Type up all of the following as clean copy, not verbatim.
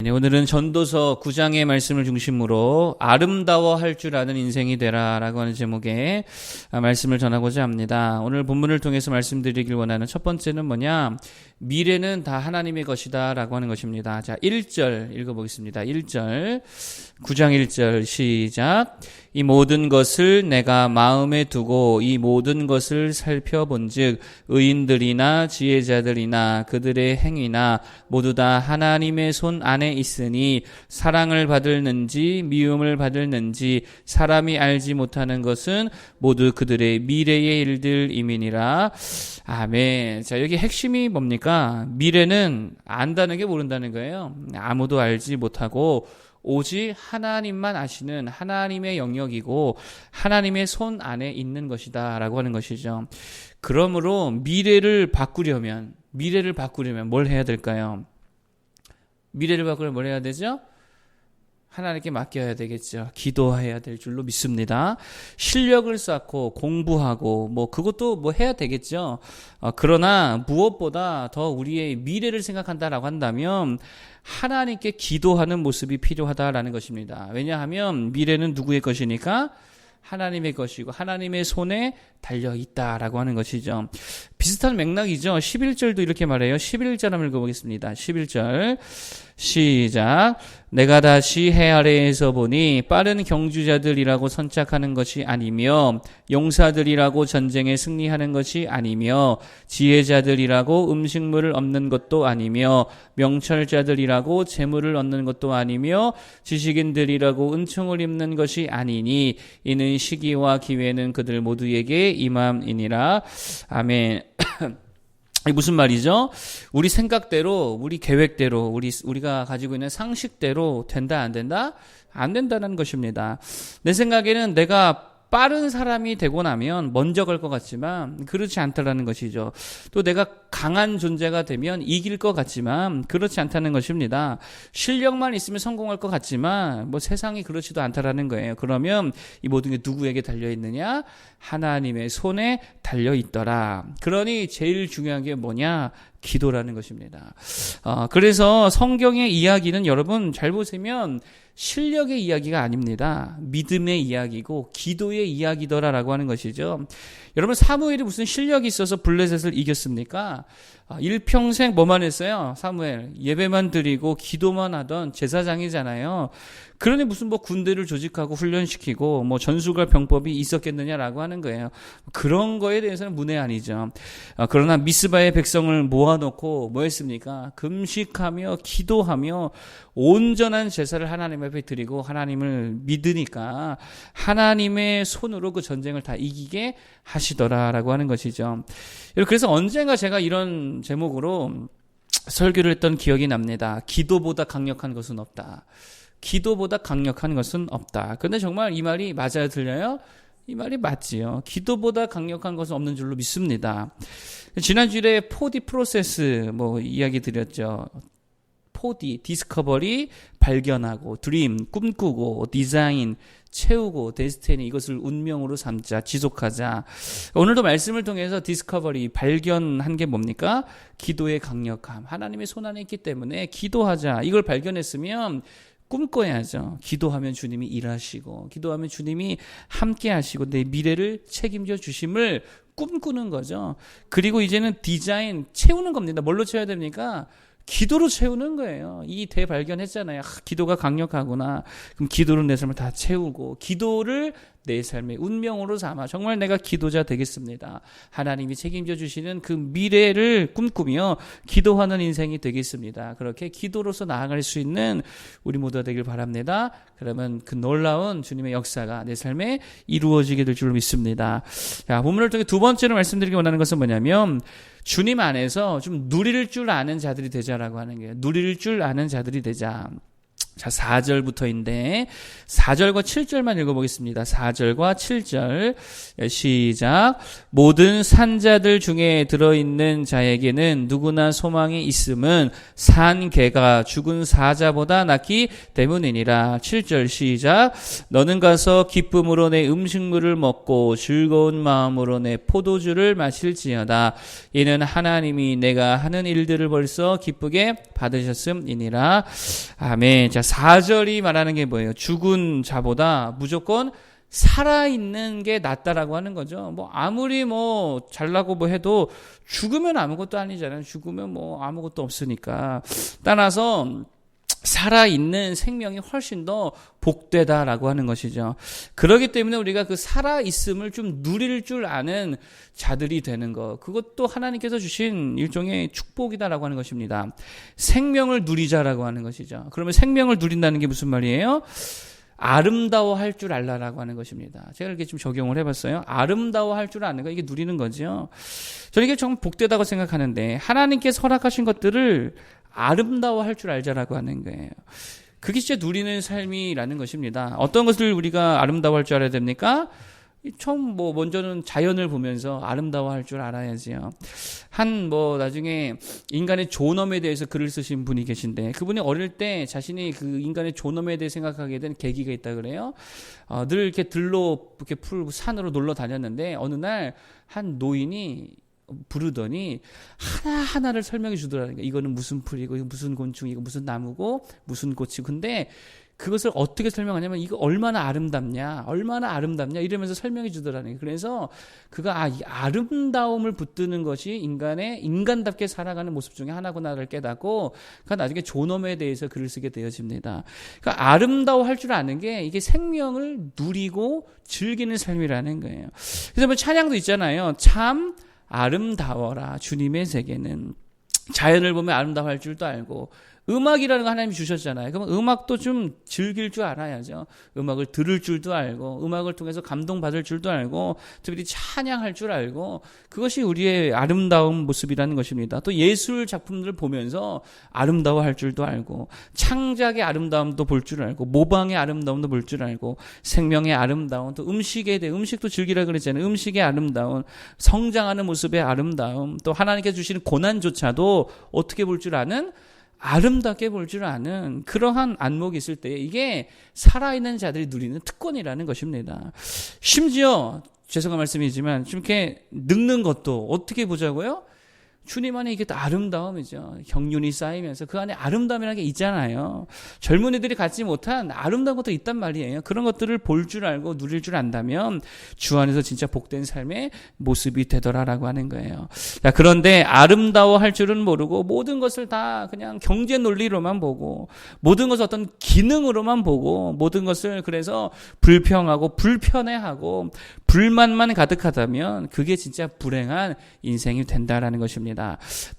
네, 오늘은 전도서 9장의 말씀을 중심으로 아름다워할 줄 아는 인생이 되라라고 하는 제목의 말씀을 전하고자 합니다. 오늘 본문을 통해서 말씀드리길 원하는 첫 번째는 뭐냐? 미래는 다 하나님의 것이다 라고 하는 것입니다. 자, 1절 읽어보겠습니다. 1절 9장 1절 시작. 이 모든 것을 내가 마음에 두고 이 모든 것을 살펴본즉 의인들이나 지혜자들이나 그들의 행위나 모두 다 하나님의 손 안에 있으니 사랑을 받을는지 미움을 받을는지 사람이 알지 못하는 것은 모두 그들의 미래의 일들임이니라. 아멘. 자, 여기 핵심이 뭡니까? 미래는 안다는 게 모른다는 거예요. 아무도 알지 못하고 오직 하나님만 아시는 하나님의 영역이고 하나님의 손 안에 있는 것이다 라고 하는 것이죠. 그러므로 미래를 바꾸려면 뭘 해야 될까요? 미래를 바꾸려면 뭘 해야 되죠? 하나님께 맡겨야 되겠죠. 기도해야 될 줄로 믿습니다. 실력을 쌓고 공부하고 그것도 해야 되겠죠. 그러나 무엇보다 더 우리의 미래를 생각한다라고 한다면 하나님께 기도하는 모습이 필요하다라는 것입니다. 왜냐하면 미래는 누구의 것이니까? 하나님의 것이고 하나님의 손에 달려있다라고 하는 것이죠. 비슷한 맥락이죠. 11절도 이렇게 말해요. 11절 한번 읽어보겠습니다. 11절 시작. 내가 다시 해 아래에서 보니 빠른 경주자들이라고 선착하는 것이 아니며 용사들이라고 전쟁에 승리하는 것이 아니며 지혜자들이라고 음식물을 얻는 것도 아니며 명철자들이라고 재물을 얻는 것도 아니며 지식인들이라고 은총을 입는 것이 아니니 이는 시기와 기회는 그들 모두에게 임함이니라. 아멘. 이게 무슨 말이죠? 우리 생각대로, 우리 계획대로, 우리가 가지고 있는 상식대로 된다, 안 된다? 안 된다는 것입니다. 내 생각에는 내가 빠른 사람이 되고 나면 먼저 갈 것 같지만 그렇지 않다라는 것이죠. 또 내가 강한 존재가 되면 이길 것 같지만 그렇지 않다는 것입니다. 실력만 있으면 성공할 것 같지만 세상이 그렇지도 않다라는 거예요. 그러면 이 모든 게 누구에게 달려있느냐? 하나님의 손에 달려있더라. 그러니 제일 중요한 게 뭐냐? 기도라는 것입니다. 그래서 성경의 이야기는 여러분 잘 보시면 실력의 이야기가 아닙니다. 믿음의 이야기고 기도의 이야기더라라고 하는 것이죠. 여러분 사무엘이 무슨 실력이 있어서 블레셋을 이겼습니까? 일평생 뭐만 했어요? 사무엘 예배만 드리고 기도만 하던 제사장이잖아요. 그러니 무슨 군대를 조직하고 훈련시키고 전술과 병법이 있었겠느냐라고 하는 거예요. 그런 거에 대해서는 문외한이죠. 그러나 미스바의 백성을 모아놓고 뭐 했습니까? 금식하며 기도하며 온전한 제사를 하나님 앞에 드리고 하나님을 믿으니까 하나님의 손으로 그 전쟁을 다 이기게 하시더라라고 하는 것이죠. 그래서 언젠가 제가 이런 제목으로 설교를 했던 기억이 납니다. 기도보다 강력한 것은 없다. 기도보다 강력한 것은 없다. 근데 정말 이 말이 맞아요? 들려요? 이 말이 맞지요. 기도보다 강력한 것은 없는 줄로 믿습니다. 지난주에 4D 프로세스 이야기 드렸죠. 4D, 디스커버리, 발견하고, 드림, 꿈꾸고, 디자인, 채우고, 데스티니, 이것을 운명으로 삼자, 지속하자. 오늘도 말씀을 통해서 디스커버리, 발견한 게 뭡니까? 기도의 강력함. 하나님의 손안에 있기 때문에 기도하자. 이걸 발견했으면 꿈꿔야죠. 기도하면 주님이 일하시고, 기도하면 주님이 함께 하시고, 내 미래를 책임져 주심을 꿈꾸는 거죠. 그리고 이제는 디자인, 채우는 겁니다. 뭘로 채워야 됩니까? 기도로 채우는 거예요. 이 대발견했잖아요. 기도가 강력하구나. 그럼 기도로 내 삶을 다 채우고 기도를 내 삶의 운명으로 삼아 정말 내가 기도자 되겠습니다. 하나님이 책임져 주시는 그 미래를 꿈꾸며 기도하는 인생이 되겠습니다. 그렇게 기도로서 나아갈 수 있는 우리 모두가 되길 바랍니다. 그러면 그 놀라운 주님의 역사가 내 삶에 이루어지게 될 줄로 믿습니다. 자, 본문을 통해 두 번째로 말씀드리기 원하는 것은 뭐냐면 주님 안에서 좀 누릴 줄 아는 자들이 되자라고 하는 거예요. 누릴 줄 아는 자들이 되자. 자, 4절부터인데 4절과 7절만 읽어보겠습니다. 4절과 7절 시작. 모든 산자들 중에 들어있는 자에게는 누구나 소망이 있음은 산 개가 죽은 사자보다 낫기 때문이니라. 7절 시작. 너는 가서 기쁨으로 내 음식물을 먹고 즐거운 마음으로 내 포도주를 마실지어다. 이는 하나님이 내가 하는 일들을 벌써 기쁘게 받으셨음이니라. 아멘. 자, 4절이 말하는 게 뭐예요? 죽은 자보다 무조건 살아있는 게 낫다라고 하는 거죠. 뭐 아무리 뭐 잘나고 뭐 해도 죽으면 아무것도 아니잖아요. 죽으면 뭐 아무것도 없으니까. 따라서 살아있는 생명이 훨씬 더 복되다라고 하는 것이죠. 그렇기 때문에 우리가 그 살아있음을 좀 누릴 줄 아는 자들이 되는 것, 그것도 하나님께서 주신 일종의 축복이다라고 하는 것입니다. 생명을 누리자라고 하는 것이죠. 그러면 생명을 누린다는 게 무슨 말이에요? 아름다워할 줄 알라라고 하는 것입니다. 제가 이렇게 좀 적용을 해봤어요. 아름다워할 줄 아는 거, 이게 누리는 거죠. 저는 이게 정 복되다고 생각하는데 하나님께서 허락하신 것들을 아름다워할 줄 알자라고 하는 거예요. 그게 진짜 누리는 삶이라는 것입니다. 어떤 것을 우리가 아름다워할 줄 알아야 됩니까? 먼저는 자연을 보면서 아름다워할 줄 알아야지요. 나중에 인간의 존엄에 대해서 글을 쓰신 분이 계신데, 그분이 어릴 때 자신이 그 인간의 존엄에 대해 생각하게 된 계기가 있다 그래요. 늘 이렇게 풀 산으로 놀러 다녔는데, 어느 날 한 노인이 부르더니 하나하나를 설명해 주더라는 거예요. 이거는 무슨 풀이고, 이거 무슨 곤충이고, 무슨 나무고, 무슨 꽃이고. 근데 그것을 어떻게 설명하냐면, 이거 얼마나 아름답냐 이러면서 설명해 주더라는 거예요. 그래서 그가 이 아름다움을 붙드는 것이 인간답게 살아가는 모습 중에 하나구나를 깨닫고, 그가 나중에 존엄에 대해서 글을 쓰게 되어집니다. 그러니까 아름다워할 줄 아는 게 이게 생명을 누리고 즐기는 삶이라는 거예요. 그래서 뭐 찬양도 있잖아요. 참 아름다워라 주님의 세계는. 자연을 보면 아름다워할 줄도 알고, 음악이라는 거 하나님이 주셨잖아요. 그러면 음악도 좀 즐길 줄 알아야죠. 음악을 들을 줄도 알고, 음악을 통해서 감동받을 줄도 알고, 특별히 찬양할 줄 알고, 그것이 우리의 아름다운 모습이라는 것입니다. 또 예술 작품들을 보면서 아름다워할 줄도 알고, 창작의 아름다움도 볼 줄 알고, 모방의 아름다움도 볼 줄 알고, 생명의 아름다움, 또 음식도 즐기라 그랬잖아요. 음식의 아름다움, 성장하는 모습의 아름다움, 또 하나님께서 주시는 고난조차도 어떻게 볼 줄 아는, 아름답게 볼 줄 아는 그러한 안목이 있을 때, 이게 살아있는 자들이 누리는 특권이라는 것입니다. 심지어 죄송한 말씀이지만 좀 이렇게 늙는 것도 어떻게 보자고요? 주님 안에 이게 또 아름다움이죠. 경륜이 쌓이면서 그 안에 아름다움이라는 게 있잖아요. 젊은이들이 갖지 못한 아름다운 것도 있단 말이에요. 그런 것들을 볼 줄 알고 누릴 줄 안다면 주 안에서 진짜 복된 삶의 모습이 되더라라고 하는 거예요. 자, 그런데 아름다워할 줄은 모르고 모든 것을 다 그냥 경제 논리로만 보고, 모든 것을 어떤 기능으로만 보고, 모든 것을 그래서 불평하고 불편해하고 불만만 가득하다면 그게 진짜 불행한 인생이 된다라는 것입니다.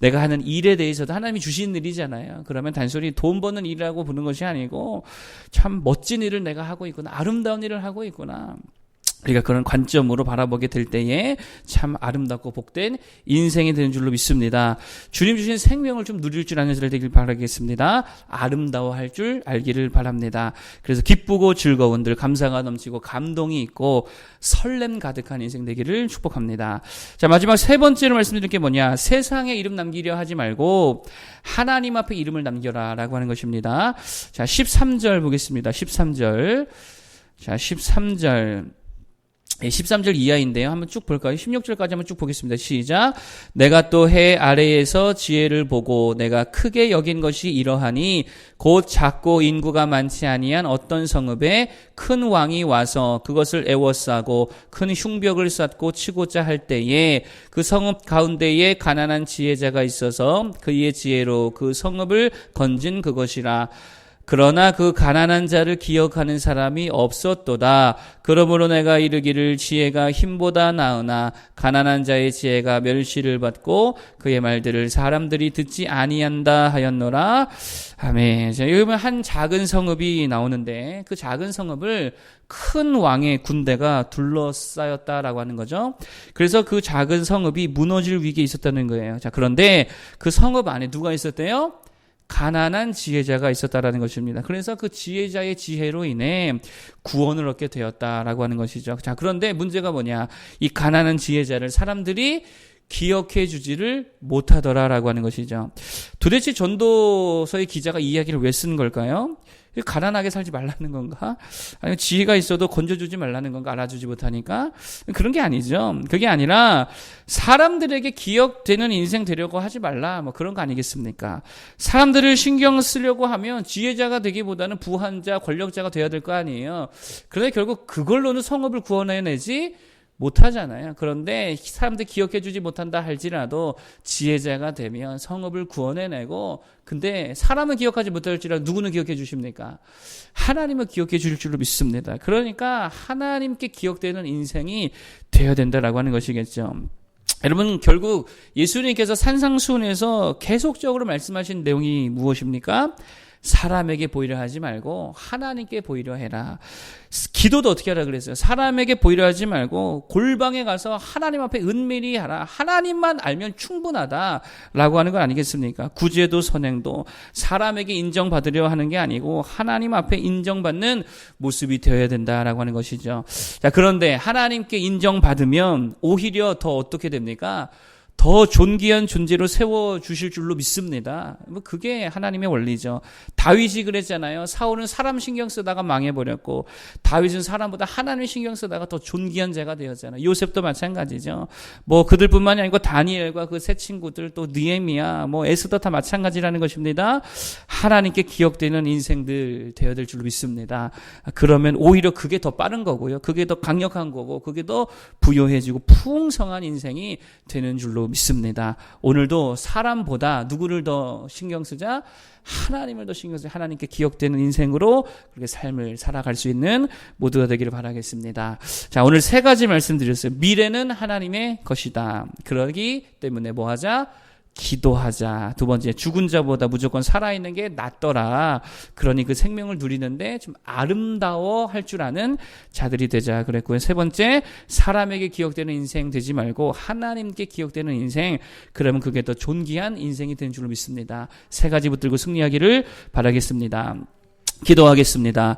내가 하는 일에 대해서도 하나님이 주신 일이잖아요. 그러면 단순히 돈 버는 일이라고 보는 것이 아니고, 참 멋진 일을 내가 하고 있구나, 아름다운 일을 하고 있구나, 우리가 그런 관점으로 바라보게 될 때에 참 아름답고 복된 인생이 되는 줄로 믿습니다. 주님 주신 생명을 좀 누릴 줄 아는 자들 되길 바라겠습니다. 아름다워할 줄 알기를 바랍니다. 그래서 기쁘고 즐거운 늘 감사가 넘치고 감동이 있고 설렘 가득한 인생 되기를 축복합니다. 자, 마지막 세 번째로 말씀드릴 게 뭐냐? 세상에 이름 남기려 하지 말고 하나님 앞에 이름을 남겨라 라고 하는 것입니다. 자, 13절 보겠습니다. 13절. 자, 13절 이하인데요. 한번 쭉 볼까요? 16절까지 한번 쭉 보겠습니다. 시작. 내가 또 해 아래에서 지혜를 보고 내가 크게 여긴 것이 이러하니, 곧 작고 인구가 많지 아니한 어떤 성읍에 큰 왕이 와서 그것을 에워싸고 큰 흉벽을 쌓고 치고자 할 때에 그 성읍 가운데에 가난한 지혜자가 있어서 그의 지혜로 그 성읍을 건진 그것이라. 그러나 그 가난한 자를 기억하는 사람이 없었도다. 그러므로 내가 이르기를 지혜가 힘보다 나으나 가난한 자의 지혜가 멸시를 받고 그의 말들을 사람들이 듣지 아니한다 하였노라. 아멘. 자, 여기 보면 한 작은 성읍이 나오는데, 그 작은 성읍을 큰 왕의 군대가 둘러싸였다라고 하는 거죠. 그래서 그 작은 성읍이 무너질 위기에 있었다는 거예요. 자, 그런데 그 성읍 안에 누가 있었대요? 가난한 지혜자가 있었다라는 것입니다. 그래서 그 지혜자의 지혜로 인해 구원을 얻게 되었다라고 하는 것이죠. 자, 그런데 문제가 뭐냐? 이 가난한 지혜자를 사람들이 기억해 주지를 못하더라라고 하는 것이죠. 도대체 전도서의 기자가 이 이야기를 왜 쓴 걸까요? 가난하게 살지 말라는 건가? 아니면 지혜가 있어도 건져주지 말라는 건가? 알아주지 못하니까? 그런 게 아니죠. 그게 아니라 사람들에게 기억되는 인생 되려고 하지 말라, 뭐 그런 거 아니겠습니까? 사람들을 신경 쓰려고 하면 지혜자가 되기보다는 부한자, 권력자가 돼야 될 거 아니에요. 그런데 결국 그걸로는 성읍을 구원해내지 못하잖아요. 그런데 사람들 기억해주지 못한다 할지라도 지혜자가 되면 성읍을 구원해내고, 근데 사람은 기억하지 못할지라도 누구는 기억해 주십니까? 하나님은 기억해 주실 줄로 믿습니다. 그러니까 하나님께 기억되는 인생이 되어야 된다라고 하는 것이겠죠. 여러분, 결국 예수님께서 산상수훈에서 계속적으로 말씀하신 내용이 무엇입니까? 사람에게 보이려 하지 말고 하나님께 보이려 해라. 기도도 어떻게 하라 그랬어요? 사람에게 보이려 하지 말고 골방에 가서 하나님 앞에 은밀히 하라. 하나님만 알면 충분하다라고 하는 거 아니겠습니까? 구제도 선행도 사람에게 인정받으려 하는 게 아니고 하나님 앞에 인정받는 모습이 되어야 된다라고 하는 것이죠. 자, 그런데 하나님께 인정받으면 오히려 더 어떻게 됩니까? 더 존귀한 존재로 세워주실 줄로 믿습니다. 뭐 그게 하나님의 원리죠. 다윗이 그랬잖아요. 사울은 사람 신경 쓰다가 망해버렸고 다윗은 사람보다 하나님 신경 쓰다가 더 존귀한 자가 되었잖아요. 요셉도 마찬가지죠. 뭐 그들뿐만이 아니고 다니엘과 그 세 친구들, 또 느헤미야, 뭐 에스더 다 마찬가지라는 것입니다. 하나님께 기억되는 인생들 되어야 될 줄로 믿습니다. 그러면 오히려 그게 더 빠른 거고요. 그게 더 강력한 거고 그게 더 부요해지고 풍성한 인생이 되는 줄로 믿습니다. 오늘도 사람보다 누구를 더 신경 쓰자? 하나님을 더 신경 쓰자. 하나님께 기억되는 인생으로 그렇게 삶을 살아갈 수 있는 모두가 되기를 바라겠습니다. 자, 오늘 세 가지 말씀드렸어요. 미래는 하나님의 것이다. 그러기 때문에 뭐 하자? 기도하자. 두 번째, 죽은 자보다 무조건 살아있는 게 낫더라. 그러니 그 생명을 누리는데 좀 아름다워 할 줄 아는 자들이 되자 그랬고요. 세 번째, 사람에게 기억되는 인생 되지 말고 하나님께 기억되는 인생, 그러면 그게 더 존귀한 인생이 되는 줄로 믿습니다. 세 가지 붙들고 승리하기를 바라겠습니다. 기도하겠습니다.